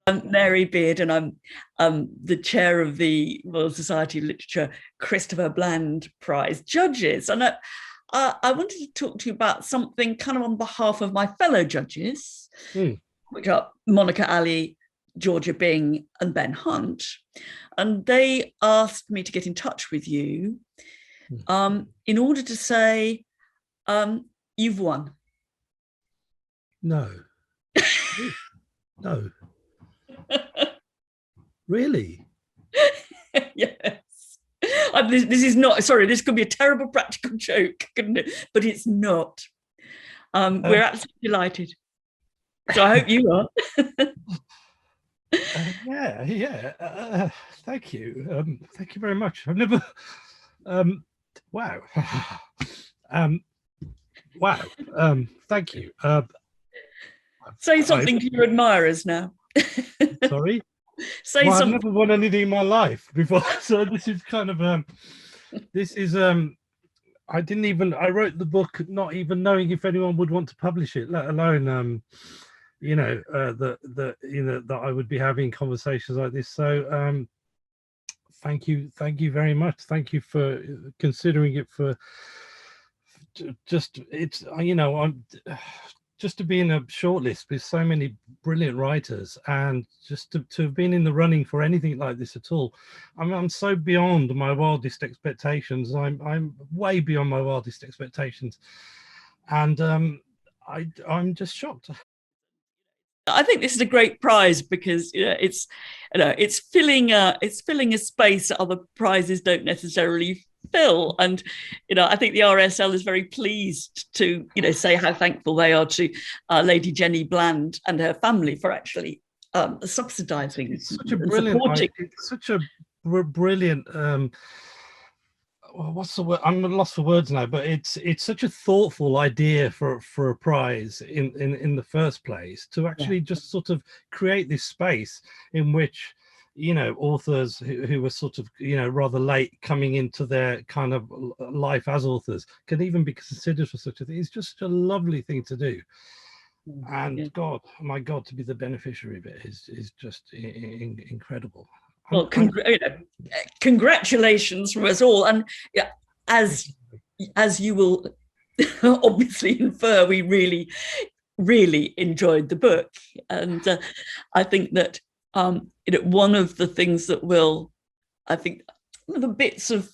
I'm Mary Beard, and I'm the chair of the Royal Society of Literature Christopher Bland Prize judges. And I wanted to talk to you about something kind of on behalf of my fellow judges, Hmm. which are Monica Ali, Georgia Bing, and Ben Hunt. And they asked me to get in touch with you in order to say, you've won. No, no, really? Yes. This is not, sorry, this could be a terrible practical joke, couldn't it? But it's not. Um, We're absolutely delighted. So I hope you are. yeah, yeah. Thank you very much. I've never. Um, wow. um, wow. Thank you. Say I something to your admirers now. sorry. Say Well, I've something. never won anything in my life before, so this is kind of this is I didn't even. I wrote the book not even knowing if anyone would want to publish it, let alone that I would be having conversations like this. So thank you very much. Thank you for considering it. For just it's I'm just to be in a shortlist with so many brilliant writers, and just to have been in the running for anything like this at all. I'm so beyond my wildest expectations. I'm way beyond my wildest expectations, and I'm just shocked. I think this is a great prize because it's filling a space that other prizes don't necessarily fill. And I think the RSL is very pleased to say how thankful they are to Lady Jenny Bland and her family for actually subsidising It's such a and brilliant. supporting. It's such a brilliant. What's the word? I'm lost for words now. But it's such a thoughtful idea for a prize in the first place, to actually just sort of create this space in which authors who were sort of rather late coming into their kind of life as authors can even be considered for such a thing. It's just a lovely thing to do. And God, my God, to be the beneficiary of it is just incredible. Well, congratulations from us all. And yeah, as you will obviously infer, we really, really enjoyed the book. And I think that one of the things that I think, one of the bits of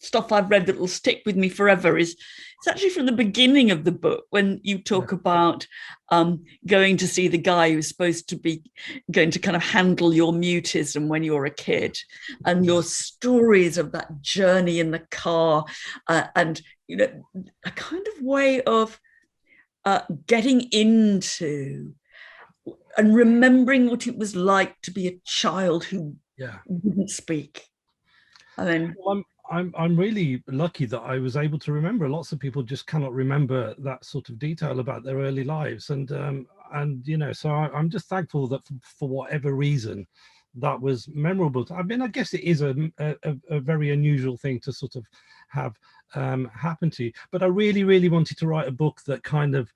stuff I've read that will stick with me forever is it's actually from the beginning of the book when you talk about going to see the guy who's supposed to be going to kind of handle your mutism when you're a kid, and your stories of that journey in the car, and a kind of way of getting into and remembering what it was like to be a child who didn't speak. And then well, I'm really lucky that I was able to remember. Lots of people just cannot remember that sort of detail about their early lives, and so I'm just thankful that for whatever reason that was memorable. I mean, I guess it is a very unusual thing to sort of have happen to you, but I really wanted to write a book that kind of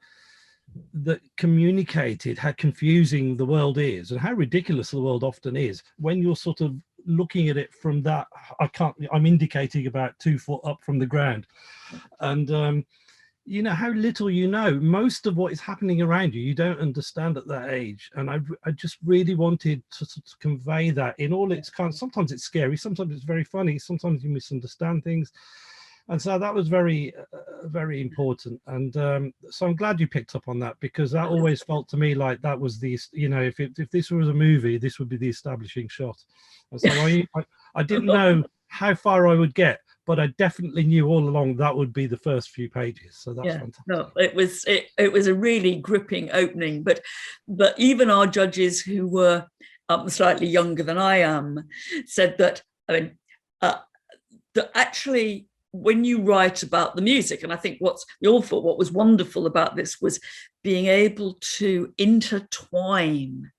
that communicated how confusing the world is and how ridiculous the world often is when you're sort of looking at it from that. I'm indicating about 2 foot up from the ground, and how little most of what is happening around you don't understand at that age. And I just really wanted to sort of convey that in all its kind. Sometimes it's scary, sometimes it's very funny, sometimes you misunderstand things. And so that was very very important. And so I'm glad you picked up on that, because that always felt to me like that was the if this was a movie, this would be the establishing shot. And so I didn't know how far I would get, but I definitely knew all along that would be the first few pages. So that's fantastic. No, it was a really gripping opening. But even our judges, who were slightly younger than I am, said that that actually, when you write about the music, and I think what was wonderful about this was being able to intertwine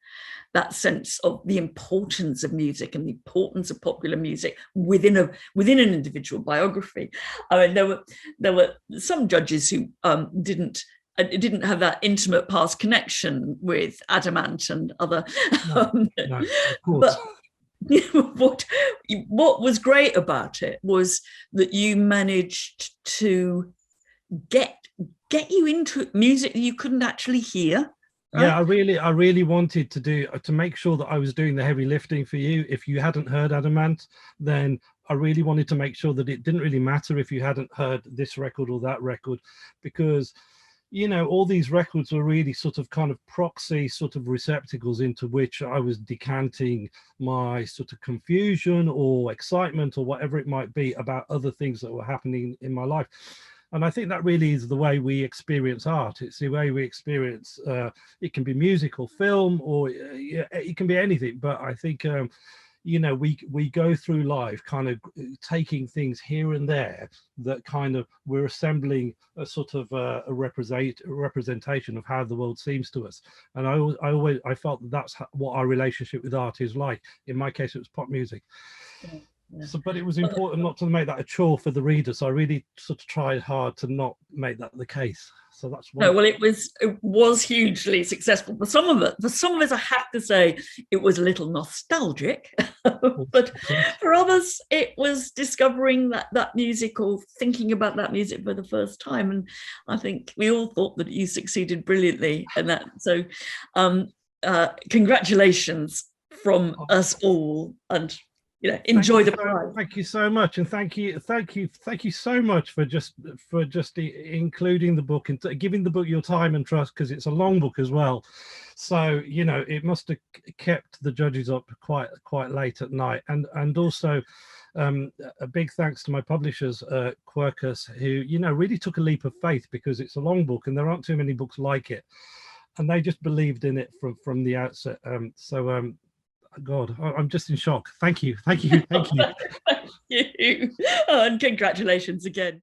that sense of the importance of music and the importance of popular music within an individual biography. I mean, there were some judges who didn't it didn't have that intimate past connection with Adamant and other. No, no, of course. But what was great about it was that you managed to get you into music that you couldn't actually hear. Right? Yeah, I really wanted to make sure that I was doing the heavy lifting for you. If you hadn't heard Adamant, then I really wanted to make sure that it didn't really matter if you hadn't heard this record or that record, because you know, all these records were really sort of kind of proxy sort of receptacles into which I was decanting my sort of confusion or excitement or whatever it might be about other things that were happening in my life. And I think that really is the way we experience art. It's the way we experience, it can be music or film, or it can be anything. But I think, you know, we go through life kind of taking things here and there that kind of we're assembling a sort of a representation of how the world seems to us. And I felt that that's what our relationship with art is like. In my case, it was pop music. Yeah. Yeah. So, but it was important not to make that a chore for the reader. So I really sort of tried hard to not make that the case. So that's why. No, well, it was hugely successful. For some of us, I have to say it was a little nostalgic, but for others, it was discovering that music or thinking about that music for the first time. And I think we all thought that you succeeded brilliantly in that. So, congratulations from us all, and enjoy the prize. Thank you so much, and thank you so much for just including the book and giving the book your time and trust, because it's a long book as well. So it must have kept the judges up quite late at night, and also a big thanks to my publishers, Quercus, who really took a leap of faith, because it's a long book and there aren't too many books like it, and they just believed in it from the outset. God, I'm just in shock. Thank you. Thank you. And congratulations again.